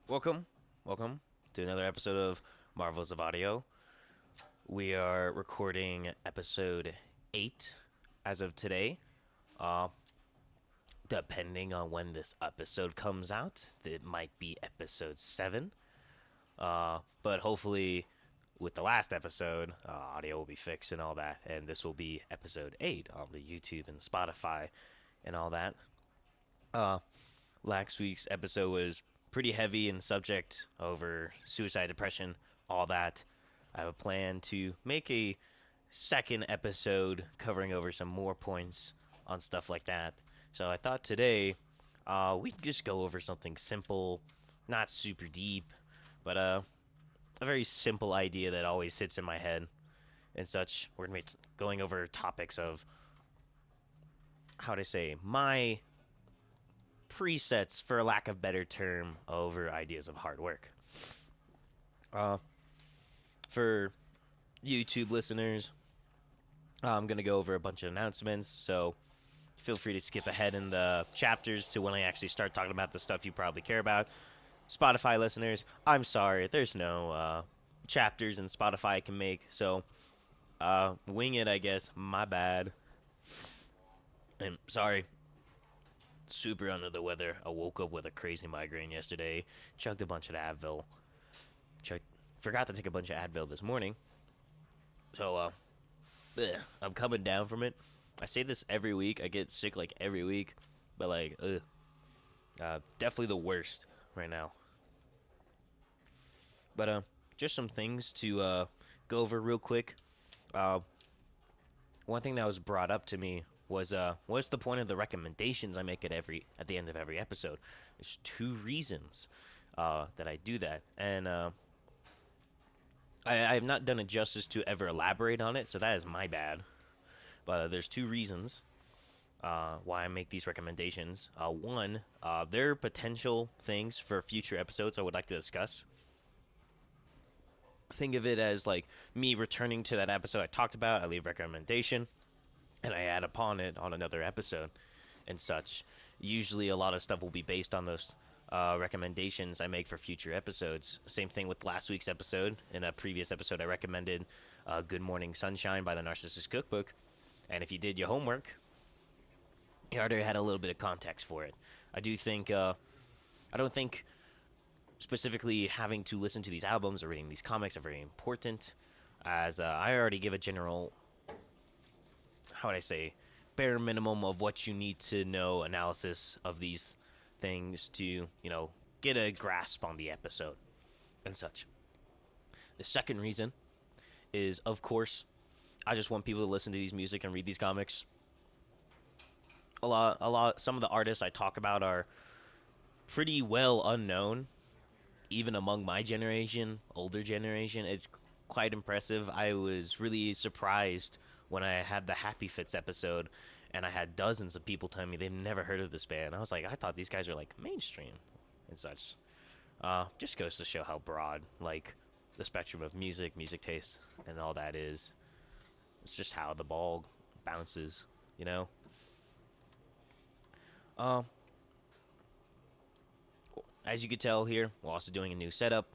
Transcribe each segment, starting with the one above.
Welcome to another episode of Marvels of Audio. We are recording episode 8 as of today. Uh, Depending on when this episode comes out, it might be episode 7. But hopefully, with the last episode, audio will be fixed and all that, and this will be episode 8 on the YouTube and Spotify and all that. Uh, Last week's episode was pretty heavy in subject over suicide, depression, all that. I have a plan to make a second episode covering over some more points on stuff like that. So I thought today we could just go over something simple, not super deep, but a very simple idea that always sits in my head and such. We're going to be going over topics of how to say my presets, for lack of better term, over ideas of hard work. Uh, for YouTube listeners, I'm gonna go over a bunch of announcements, so feel free to skip ahead in the chapters to when I actually start talking about the stuff you probably care about. Spotify listeners, I'm sorry, there's no chapters in Spotify I can make, so wing it, I guess. My bad. And sorry, super under the weather. I woke up with a crazy migraine yesterday. Chugged a bunch of Advil. Forgot to take a bunch of Advil this morning. So, I'm coming down from it. I say this every week. I get sick like every week, but like, definitely the worst right now. But just some things to go over real quick. One thing that was brought up to me was what's the point of the recommendations I make at the end of every episode? There's two reasons that I do that, and I have not done it justice to ever elaborate on it, so that is my bad. But there's two reasons why I make these recommendations. One, there are potential things for future episodes I would like to discuss. Think of it as like me returning to that episode I talked about. I leave a recommendation, and I add upon it on another episode and such. Usually, a lot of stuff will be based on those recommendations I make for future episodes. Same thing with last week's episode. In a previous episode, I recommended Good Morning Sunshine by the Narcissist Cookbook. And if you did your homework, you already had a little bit of context for it. I do think, I don't think specifically having to listen to these albums or reading these comics are very important, as I already give a general, how would I say, bare minimum of what you need to know analysis of these things to, get a grasp on the episode and such. The second reason is, of course, I just want people to listen to these music and read these comics. Some of the artists I talk about are pretty well unknown, even among my generation, older generation. It's quite impressive. I was really surprised when I had the Happy Fits episode, and I had dozens of people telling me they've never heard of this band. I was like, I thought these guys are like mainstream and such. Just goes to show how broad, like, the spectrum of music taste, and all that is. It's just how the ball bounces, you know. Uh, as you could tell here, we're also doing a new setup.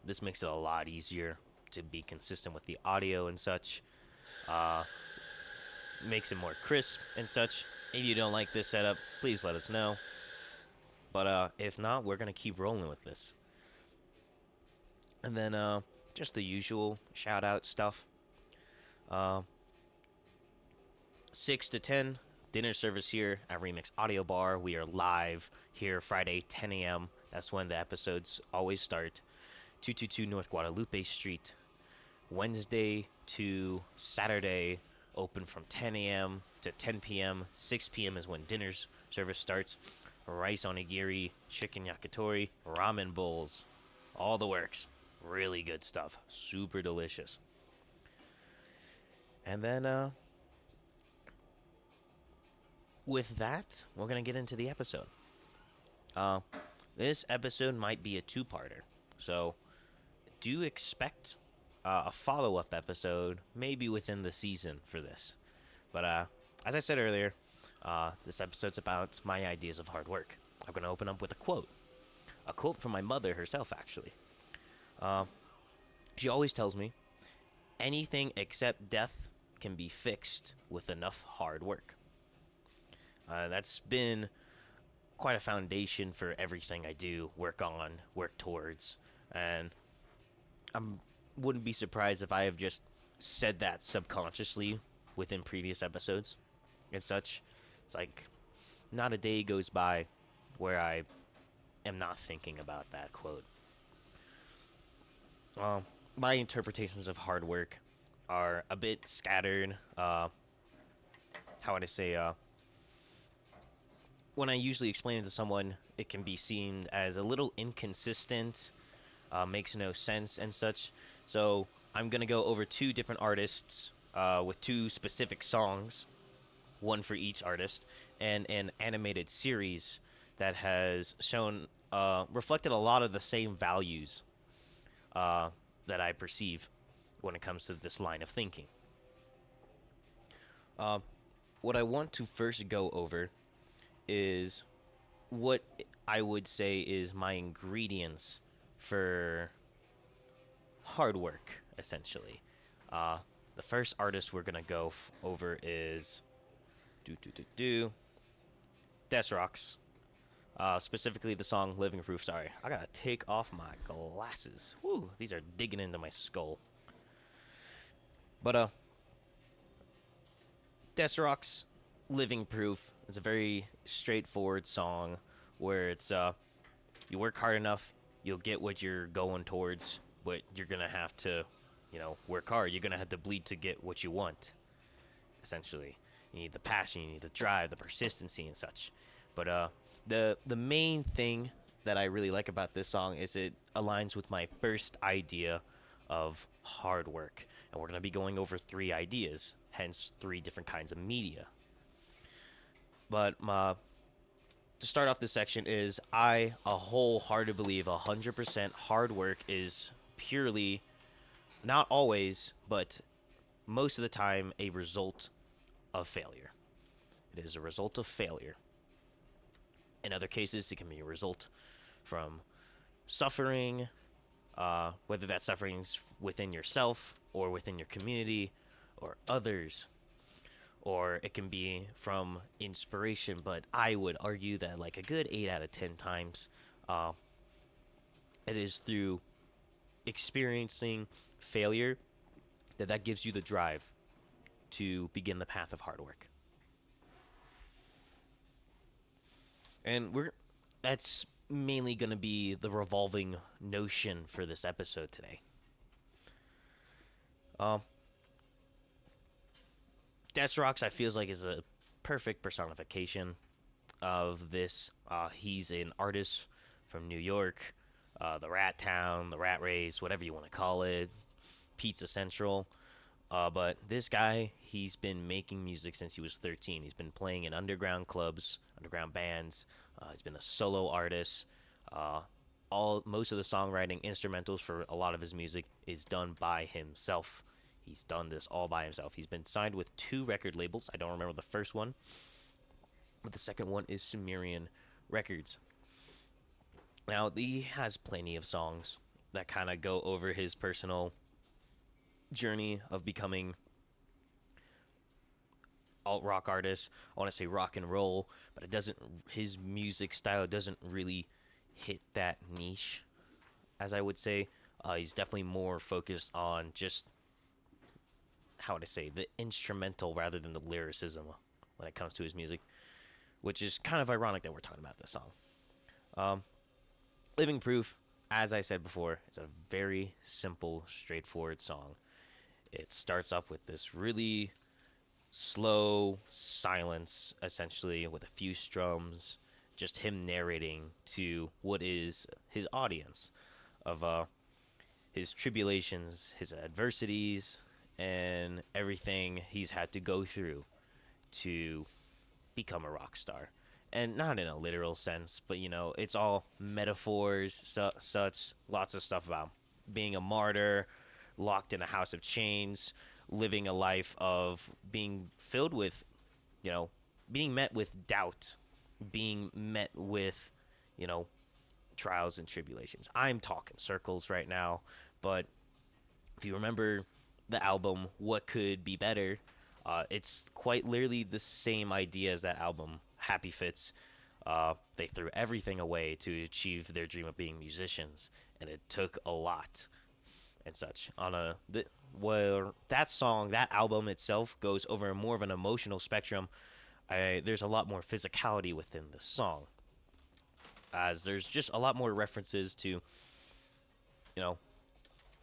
This makes it a lot easier to be consistent with the audio and such. Makes it more crisp and such. If you don't like this setup, please let us know. But if not, we're going to keep rolling with this. And then just the usual shout-out stuff. 6 to 10, dinner service here at Remix Audio Bar. We are live here Friday, 10 a.m. That's when the episodes always start. 222 North Guadalupe Street. Wednesday to Saturday, open from 10 a.m. to 10 p.m. 6 p.m. is when dinner service starts. Rice onigiri, chicken yakitori, ramen bowls, all the works. Really good stuff. Super delicious. And then, with that, we're going to get into the episode. This episode might be a two-parter, so do expect a follow-up episode, maybe within the season for this. But as I said earlier, this episode's about my ideas of hard work. I'm going to open up with a quote. a quote from my mother herself, actually. Uh, she always tells me anything except death can be fixed with enough hard work. That's been quite a foundation for everything I do, work on, work towards, and I wouldn't be surprised if I have just said that subconsciously within previous episodes and such. It's like not a day goes by where I am not thinking about that quote. My interpretations of hard work are a bit scattered. How would I say? When I usually explain it to someone, it can be seen as a little inconsistent, makes no sense, and such. So I'm gonna go over two different artists with two specific songs, one for each artist, and an animated series that has shown reflected a lot of the same values that I perceive when it comes to this line of thinking. Uh, what I want to first go over is what I would say is my ingredients for hard work, essentially. The first artist we're gonna go over is Desrox. Specifically the song "Living Proof." Sorry, I gotta take off my glasses. Woo, these are digging into my skull. But Desrox, "Living Proof" is a very straightforward song where it's you work hard enough, you'll get what you're going towards, but you're gonna have to, work hard. You're gonna have to bleed to get what you want. Essentially, you need the passion, you need the drive, the persistency, and such. But the main thing that I really like about this song is it aligns with my first idea of hard work, and we're gonna be going over three ideas, hence three different kinds of media. But to start off this section is I a wholeheartedly believe 100% hard work is purely, not always, but most of the time, a result of failure. It is a result of failure. In other cases, it can be a result from suffering, whether that suffering is within yourself or within your community or others, or it can be from inspiration. But I would argue that like a good 8 out of 10 times, it is through experiencing failure that gives you the drive to begin the path of hard work. And that's mainly going to be the revolving notion for this episode today. Desrox, I feels like, is a perfect personification of this. He's an artist from New York, the Rat Town, the Rat Race, whatever you want to call it, Pizza Central. But this guy, he's been making music since he was 13. He's been playing in underground clubs, underground bands. He's been a solo artist. Most of the songwriting, instrumentals for a lot of his music is done by himself. He's done this all by himself. He's been signed with 2 record labels. I don't remember the first one, but the second one is Sumerian Records. Now, he has plenty of songs that kind of go over his personal journey of becoming alt rock artist. I want to say rock and roll, but his music style doesn't really hit that niche, as I would say. He's definitely more focused on just, how would I say, the instrumental rather than the lyricism when it comes to his music, which is kind of ironic that we're talking about this song. Living Proof, as I said before, it's a very simple, straightforward song. It starts up with this really slow silence, essentially, with a few strums, just him narrating to what is his audience of his tribulations, his adversities, and everything he's had to go through to become a rock star. And not in a literal sense, but it's all metaphors, such lots of stuff about being a martyr, locked in a house of chains, living a life of being filled with, being met with doubt, being met with, trials and tribulations. I'm talking circles right now, but if you remember the album What Could Be Better, it's quite literally the same idea as that album, Happy Fits. They threw everything away to achieve their dream of being musicians, and it took a lot and such. Well, that song, that album itself goes over more of an emotional spectrum. There's a lot more physicality within the song, as there's just a lot more references to, know,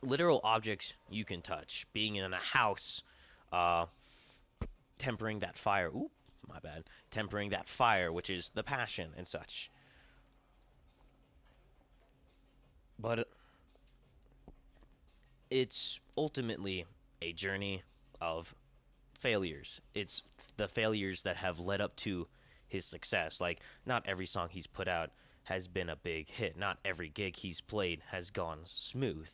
literal objects you can touch. Being in a house, uh, tempering that fire. Ooh, my bad. Tempering that fire, which is the passion and such. But it's ultimately a journey of failures. It's the failures that have led up to his success. Like, not every song he's put out has been a big hit. Not every gig he's played has gone smooth.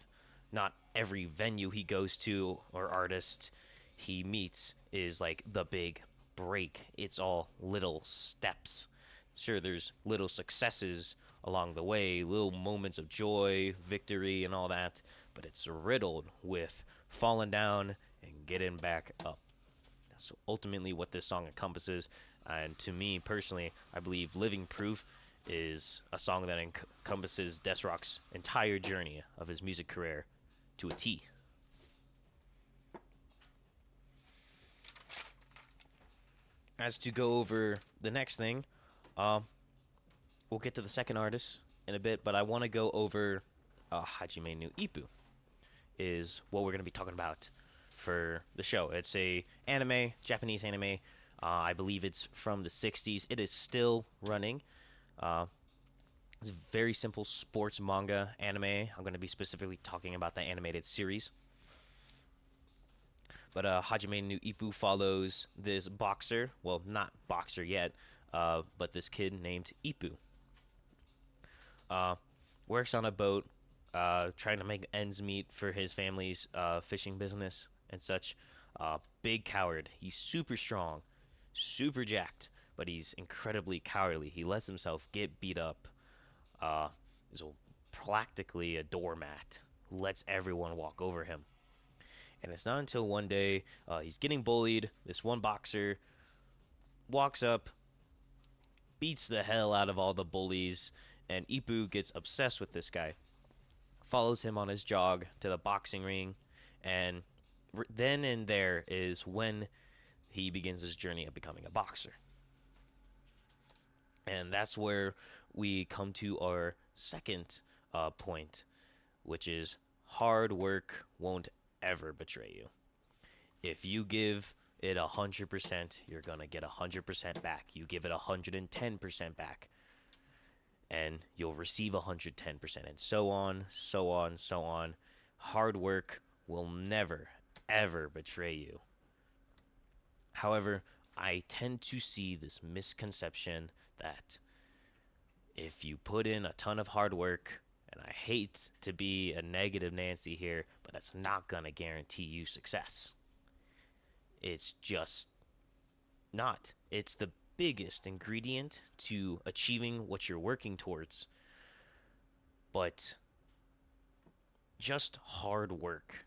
Not every venue he goes to or artist he meets is like the big break. It's all little steps. Sure, there's little successes along the way, little moments of joy, victory, and all that, but it's riddled with falling down and getting back up. That's ultimately what this song encompasses. And to me personally, I believe Living Proof is a song that encompasses Desrock's entire journey of his music career to a T. As to go over the next thing, we'll get to the second artist in a bit, but I want to go over Hajime No Ippo is what we're going to be talking about for the show. It's a anime, Japanese anime. I believe it's from the 60s. It is still running. It's a very simple sports manga anime. I'm going to be specifically talking about the animated series. But Hajime No Ippo follows this boxer. Well, not boxer yet, but this kid named Ippo. Works on a boat, trying to make ends meet for his family's fishing business and such. Big coward. He's super strong, super jacked, but he's incredibly cowardly. He lets himself get beat up. Is practically a doormat. Lets everyone walk over him. And it's not until one day he's getting bullied. This one boxer walks up, beats the hell out of all the bullies, and Ippo gets obsessed with this guy. Follows him on his jog to the boxing ring, and then and there is when he begins his journey of becoming a boxer. And that's where we come to our second point, which is hard work won't ever betray you. If you give it 100%, you're gonna get 100% back. You give it 110% back, and you'll receive 110%, and so on, so on, so on. Hard work will never, ever betray you. However, I tend to see this misconception that if you put in a ton of hard work, and I hate to be a negative Nancy here, but that's not going to guarantee you success. It's just not. It's the biggest ingredient to achieving what you're working towards. But just hard work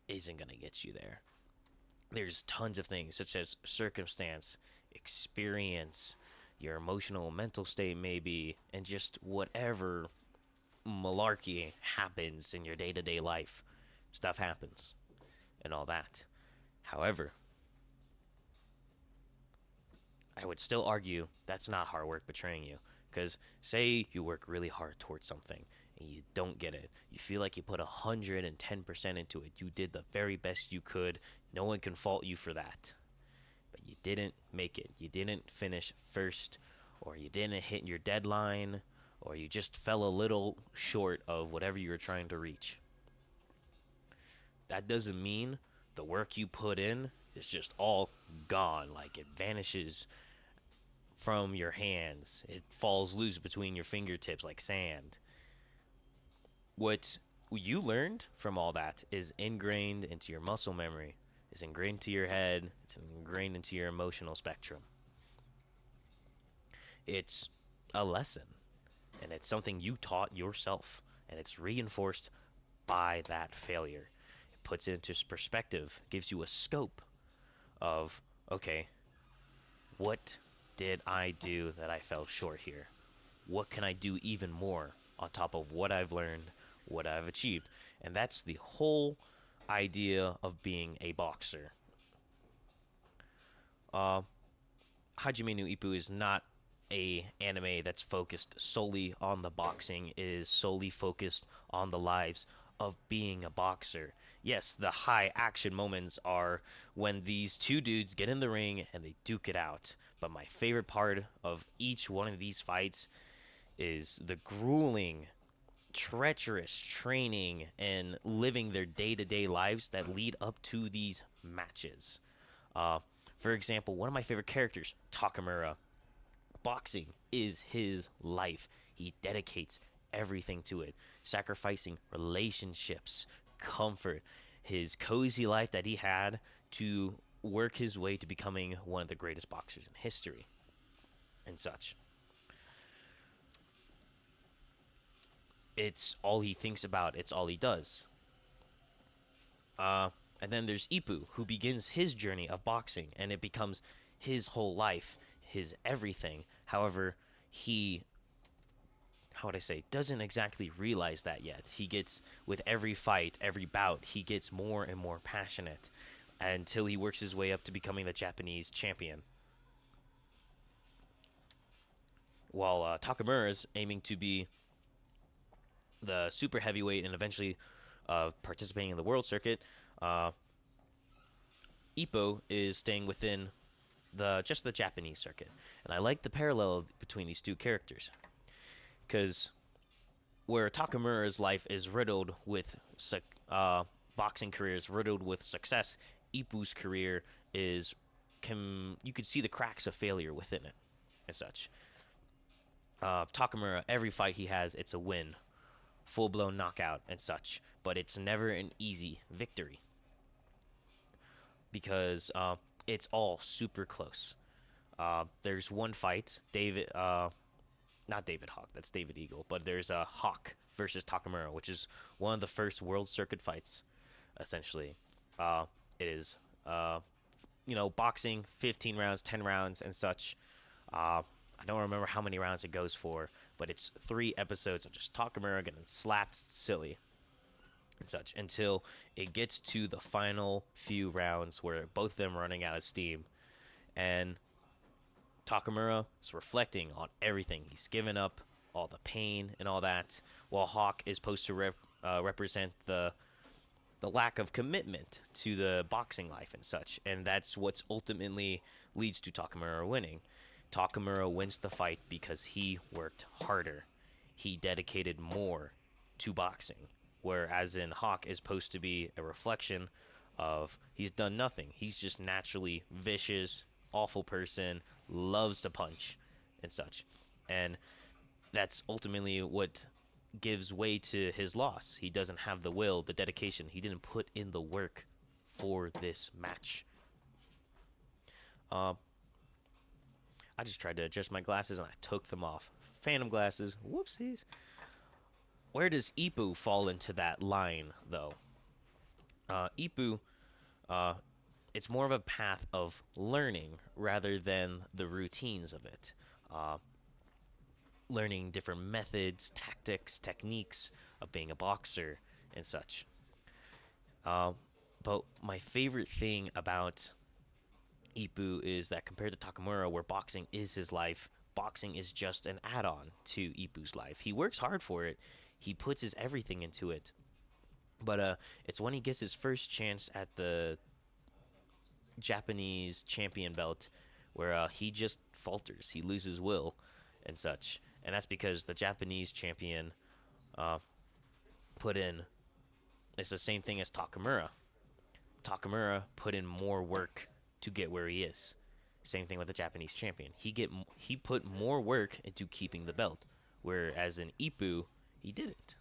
isn't going to get you there. There's tons of things, such as circumstance, experience, your emotional and mental state maybe, and just whatever malarkey happens in your day-to-day life. Stuff happens and all that. However, I would still argue that's not hard work betraying you. Because say you work really hard towards something and you don't get it. You feel like you put 110% into it. You did the very best you could. No one can fault you for that. But you didn't make it. You didn't finish first, or you didn't hit your deadline, or you just fell a little short of whatever you were trying to reach. That doesn't mean the work you put in is just all gone. Like, it vanishes from your hands. It falls loose between your fingertips like sand. What you learned from all that is ingrained into your muscle memory. It's ingrained into your head. It's ingrained into your emotional spectrum. It's a lesson. and it's something you taught yourself, and it's reinforced by that failure. It puts it into perspective, gives you a scope of, okay, what did I do that I fell short here? What can I do even more on top of what I've learned, what I've achieved? And that's the whole idea of being a boxer. Uh, Hajime no Ippo is not a anime that's focused solely on the boxing. It is solely focused on the lives of being a boxer. Yes, the high action moments are when these two dudes get in the ring and they duke it out. But my favorite part of each one of these fights is the grueling, treacherous training and living their day-to-day lives that lead up to these matches. Uh, for example, one of my favorite characters, Takamura, boxing is his life. He dedicates everything to it, sacrificing relationships, comfort, his cozy life that he had to work his way to becoming one of the greatest boxers in history and such. It's all he thinks about, it's all he does. And then there's Ippo, who begins his journey of boxing, and it becomes his whole life, his everything. However, he, how would I say, doesn't exactly realize that yet. He gets, with every fight, every bout, he gets more and more passionate until he works his way up to becoming the Japanese champion. While Takamura is aiming to be the super heavyweight and eventually participating in the world circuit, uh, Ippo is staying within the Japanese circuit. And I like the parallel between these two characters, because where Takamura's life is riddled with boxing career is riddled with success, Ippu's career is you could see the cracks of failure within it, and such. Takamura, every fight he has, it's a win, full blown knockout and such, but it's never an easy victory because it's all super close. There's one fight, not David Hawk, that's David Eagle, but there's a Hawk versus Takamura, which is one of the first World Circuit fights, essentially. It is, boxing, 15 rounds, 10 rounds, and such. I don't remember how many rounds it goes for, but it's 3 episodes of just Takamura getting slapped silly and such until it gets to the final few rounds where both of them are running out of steam. And Takamura is reflecting on everything. He's given up all the pain and all that, while Hawk is supposed to represent the lack of commitment to the boxing life and such. And that's what's ultimately leads to Takamura winning. Takamura wins the fight because he worked harder. He dedicated more to boxing. Whereas in Hawk is supposed to be a reflection of he's done nothing. He's just naturally vicious, awful person, loves to punch and such. And that's ultimately what gives way to his loss. He doesn't have the will, the dedication. He didn't put in the work for this match. I just tried to adjust my glasses and I took them off. Phantom glasses. Whoopsies. Where does Ippo fall into that line, though? Ippo, it's more of a path of learning rather than the routines of it. Learning different methods, tactics, techniques of being a boxer and such. But my favorite thing about Ippo is that compared to Takamura, where boxing is his life, boxing is just an add-on to Ippo's life. He works hard for it. He puts his everything into it. But it's when he gets his first chance at the Japanese champion belt where he just falters. He loses will and such. And that's because the Japanese champion put in... It's the same thing as Takamura. Takamura put in more work to get where he is. Same thing with the Japanese champion. He put more work into keeping the belt, whereas in Ippo he didn't.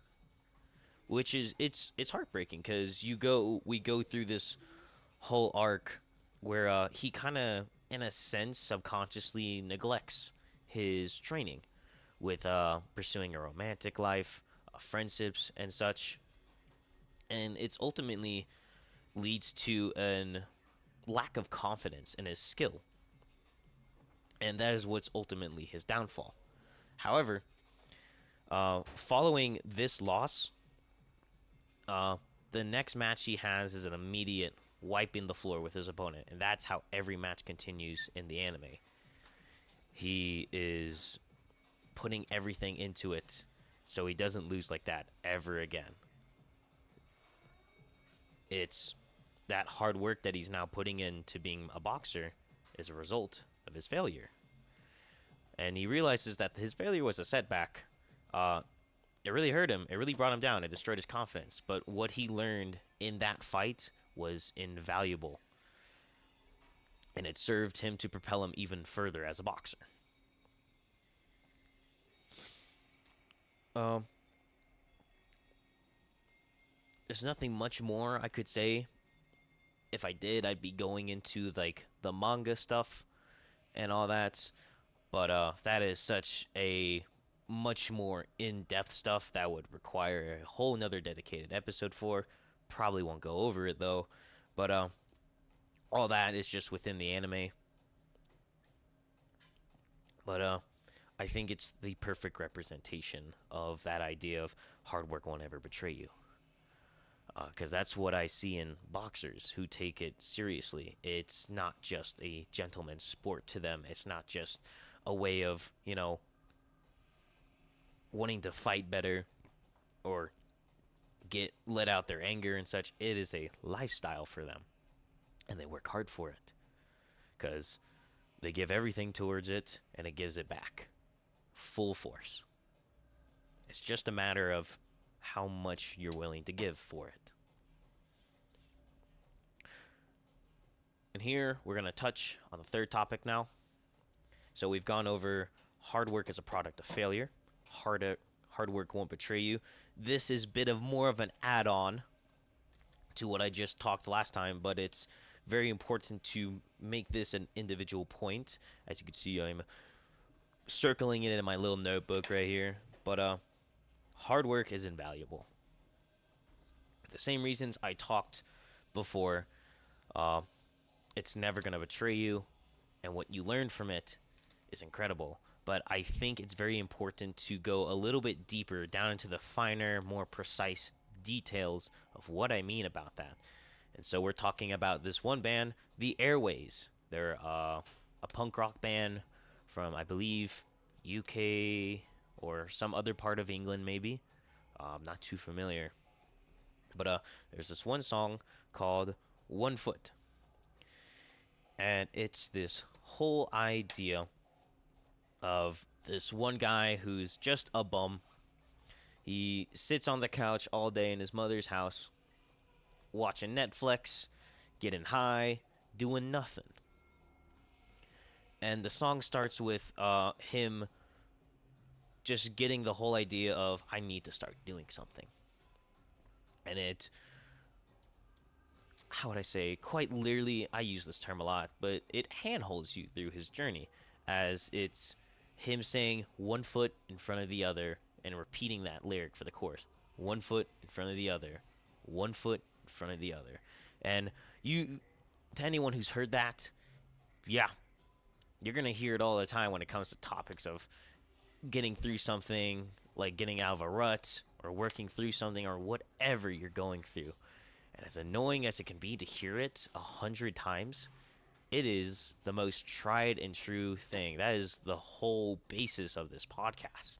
Which is it's heartbreaking because we go through this whole arc where he kind of in a sense subconsciously neglects his training, with pursuing a romantic life, friendships, and such. And it's ultimately leads to an lack of confidence in his skill, and that is what's ultimately his downfall. However, following this loss, uh, the next match he has is an immediate wiping the floor with his opponent, and that's how every match continues in the anime. He is putting everything into it so he doesn't lose like that ever again. It's that hard work that he's now putting into being a boxer is a result of his failure. And he realizes that his failure was a setback. It really hurt him. It really brought him down. It destroyed his confidence. But what he learned in that fight was invaluable. And it served him to propel him even further as a boxer. There's nothing much more I could say. If I did, I'd be going into like the manga stuff and all that. But that is such a much more in-depth stuff that would require a whole nother dedicated episode for. Probably won't go over it though. But all that is just within the anime. But I think it's the perfect representation of that idea of hard work won't ever betray you. Because that's what I see in boxers who take it seriously. It's not just a gentleman's sport to them. It's not just a way of, wanting to fight better or let out their anger and such. It is a lifestyle for them, and they work hard for it because they give everything towards it, and it gives it back full force. It's just a matter of how much you're willing to give for it. And here we're going to touch on the third topic now. So we've gone over hard work as a product of failure. Hard work won't betray you. This is a bit of more of an add-on to what I just talked last time, but it's very important to make this an individual point. As you can see, I'm circling it in my little notebook right here. But hard work is invaluable. For the same reasons I talked before, it's never going to betray you, and what you learn from it is incredible. But I think it's very important to go a little bit deeper down into the finer, more precise details of what I mean about that. And so we're talking about this one band, the Airways. They're a punk rock band from, I believe, UK or some other part of England, maybe. I'm not too familiar. But there's this one song called One Foot. And it's this whole idea of this one guy who's just a bum. He sits on the couch all day in his mother's house, watching Netflix, getting high, doing nothing. And the song starts with him just getting the whole idea of, I need to start doing something. And it, how would I say, quite literally, I use this term a lot, but it handholds you through his journey, as it's him saying one foot in front of the other and repeating that lyric for the chorus. One foot in front of the other. One foot in front of the other. And to anyone who's heard that, yeah, you're going to hear it all the time when it comes to topics of getting through something, like getting out of a rut or working through something or whatever you're going through. And as annoying as it can be to hear it 100 times, it is the most tried and true thing. That is the whole basis of this podcast.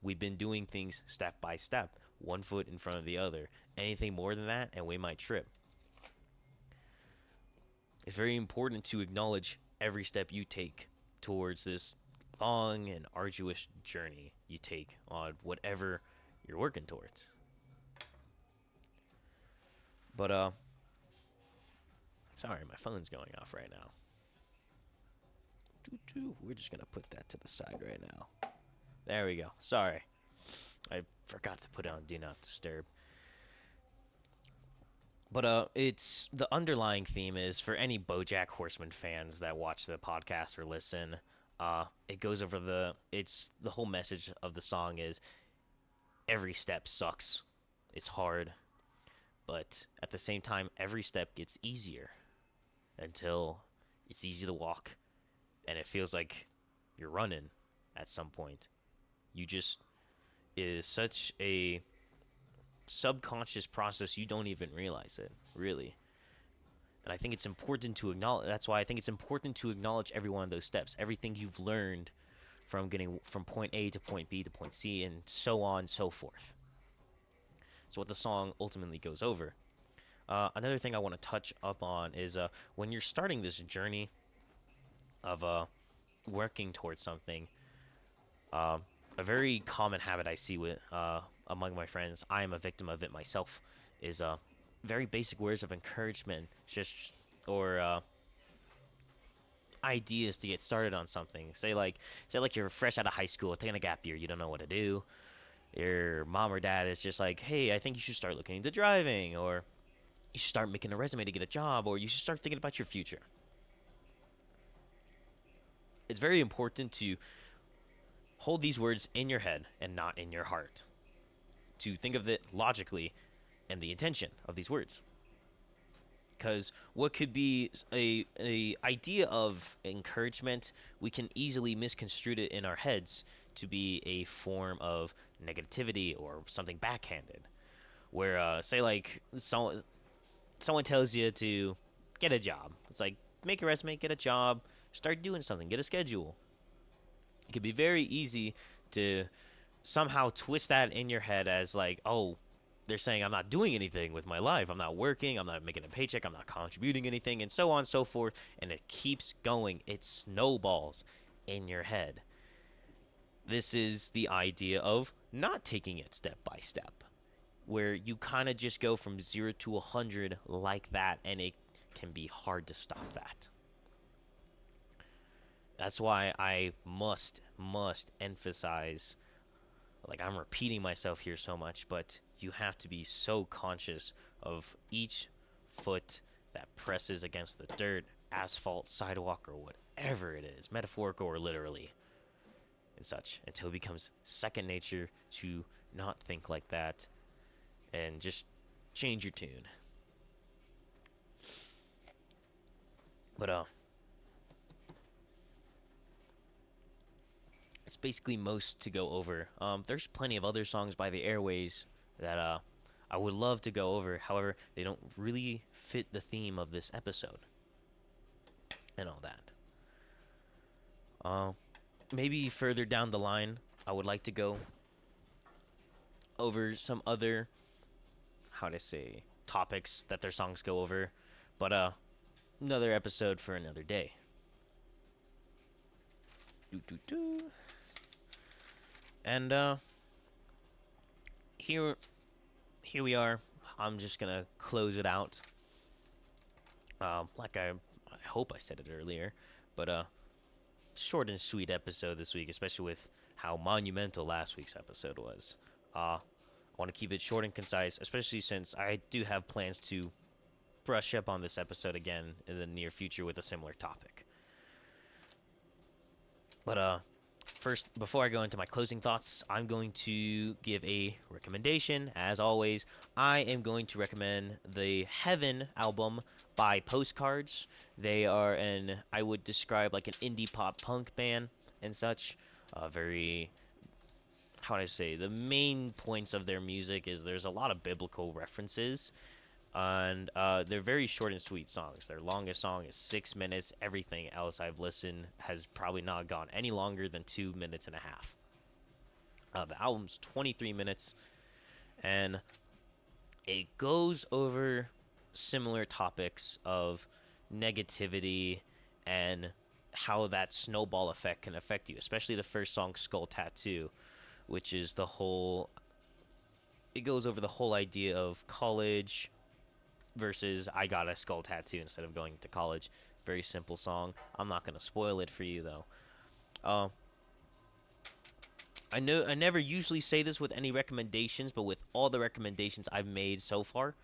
We've been doing things step by step, one foot in front of the other. Anything more than that, and we might trip. It's very important to acknowledge every step you take towards this long and arduous journey you take on whatever you're working towards. But, sorry, my phone's going off right now. We're just going to put that to the side right now. There we go. Sorry. I forgot to put on Do Not Disturb. But it's the underlying theme is for any BoJack Horseman fans that watch the podcast or listen. It goes over it's the whole message of the song is every step sucks. It's hard, but at the same time, every step gets easier until it's easy to walk and it feels like you're running at some point. You just is such a subconscious process you don't even realize it, really. And I think it's important to acknowledge. That's why I think it's important to acknowledge every one of those steps, everything you've learned from getting from point A to point B to point C, and so on and so forth. So what the song ultimately goes over. Another thing I want to touch up on is when you're starting this journey of working towards something. Uh, a very common habit I see with among my friends, I am a victim of it myself, is very basic words of encouragement, just or ideas to get started on something. Say like you're fresh out of high school, taking a gap year, you don't know what to do. Your mom or dad is just like, hey, I think you should start looking into driving, or you should start making a resume to get a job, or you should start thinking about your future. It's very important to hold these words in your head and not in your heart. To think of it logically and the intention of these words. Because what could be a idea of encouragement, we can easily misconstrue it in our heads to be a form of negativity or something backhanded. Where say like someone tells you to get a job. It's like make a resume, get a job, start doing something, get a schedule. It could be very easy to somehow twist that in your head as like, oh, they're saying I'm not doing anything with my life. I'm not working. I'm not making a paycheck. I'm not contributing anything, and so on and so forth. And it keeps going. It snowballs in your head. This is the idea of not taking it step by step, where you kind of just go from 0 to 100 like that, and it can be hard to stop that. That's why I must emphasize, like I'm repeating myself here so much, but you have to be so conscious of each foot that presses against the dirt, asphalt, sidewalk, or whatever it is, metaphorical or literally, and such, until it becomes second nature to not think like that and just change your tune. But it's basically most to go over. There's plenty of other songs by the Airways that I would love to go over. However, they don't really fit the theme of this episode and all that. Maybe further down the line, I would like to go over some other, how to say, topics that their songs go over. But another episode for another day. And here we are. I'm just gonna close it out. Like I hope I said it earlier, but short and sweet episode this week, especially with how monumental last week's episode was. I want to keep it short and concise, especially since I do have plans to brush up on this episode again in the near future with a similar topic. But first, before I go into my closing thoughts, I'm going to give a recommendation. As always, I am going to recommend the Heaven album by Postcards. They are I would describe like an indie pop punk band and such. Very, how would I say, the main points of their music is there's a lot of biblical references. And they're very short and sweet songs. Their longest song is 6 minutes. Everything else I've listened has probably not gone any longer than 2 minutes and a half. The album's 23 minutes, and it goes over similar topics of negativity and how that snowball effect can affect you, especially the first song, Skull Tattoo, which is it goes over the whole idea of college versus I got a skull tattoo instead of going to college. Very simple song. I'm not going to spoil it for you, though. I know I never usually say this with any recommendations, but with all the recommendations I've made so far,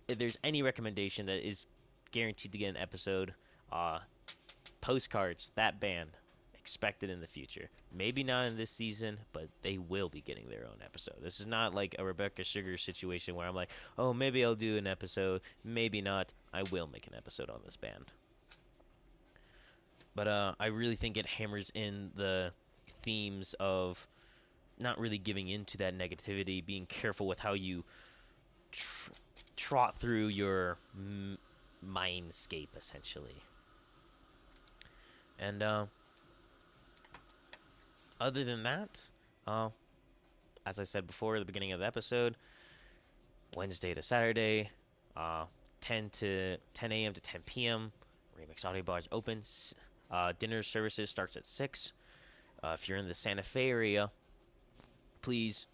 if there's any recommendation that is guaranteed to get an episode, Postcards, that band, expected in the future. Maybe not in this season, but they will be getting their own episode. This is not like a Rebecca Sugar situation where I'm like, oh, maybe I'll do an episode, maybe not. I will make an episode on this band. But I really think it hammers in the themes of not really giving into that negativity, being careful with how you trot through your mindscape, essentially. And other than that, as I said before at the beginning of the episode, Wednesday to Saturday, 10 a.m. to 10 p.m. Remix Audio Bars open. Dinner services starts at 6. If you're in the Santa Fe area, please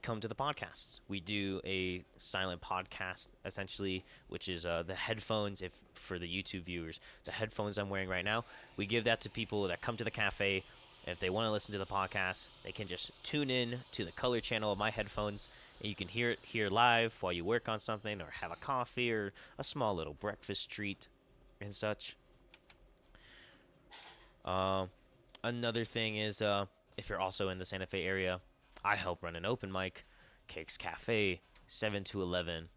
come to the podcasts. We do a silent podcast, essentially, which is the headphones. If for the YouTube viewers, the headphones I'm wearing right now, we give that to people that come to the cafe. And if they want to listen to the podcast, they can just tune in to the color channel of my headphones, and you can hear it here live while you work on something, or have a coffee, or a small little breakfast treat, and such. Another thing is, if you're also in the Santa Fe area, I help run an open mic, Cakes Cafe, 7 to 11.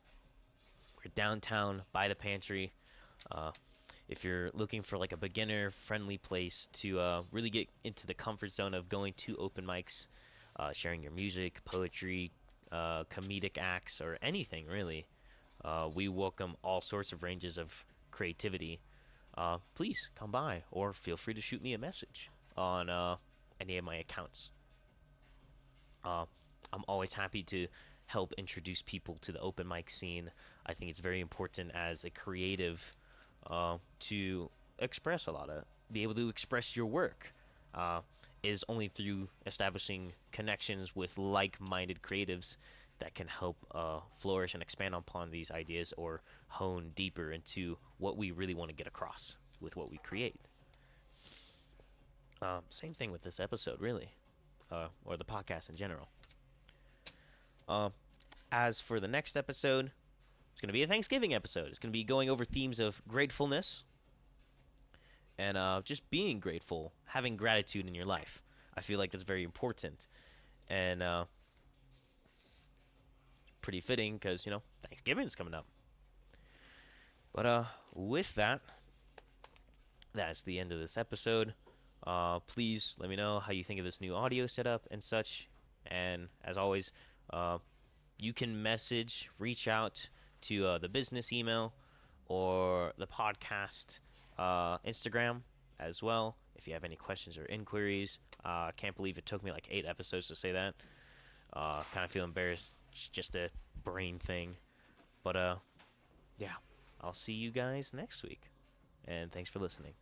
We're downtown by the pantry. If you're looking for like a beginner-friendly place to really get into the comfort zone of going to open mics, sharing your music, poetry, comedic acts, or anything really, we welcome all sorts of ranges of creativity. Please come by, or feel free to shoot me a message on any of my accounts. I'm always happy to help introduce people to the open mic scene. I think it's very important as a creative to express be able to express your work. Is only through establishing connections with like-minded creatives that can help flourish and expand upon these ideas, or hone deeper into what we really want to get across with what we create. Same thing with this episode, really, or the podcast in general. As for the next episode, it's going to be a Thanksgiving episode. It's going to be going over themes of gratefulness and just being grateful, having gratitude in your life. I feel like that's very important and pretty fitting because, Thanksgiving's coming up. But with that, that's the end of this episode. Please let me know how you think of this new audio setup and such. And as always, you can reach out to the business email or the podcast Instagram as well if you have any questions or inquiries. I can't believe it took me like 8 episodes to say that. Kind of feel embarrassed. It's just a brain thing. But yeah, I'll see you guys next week. And thanks for listening.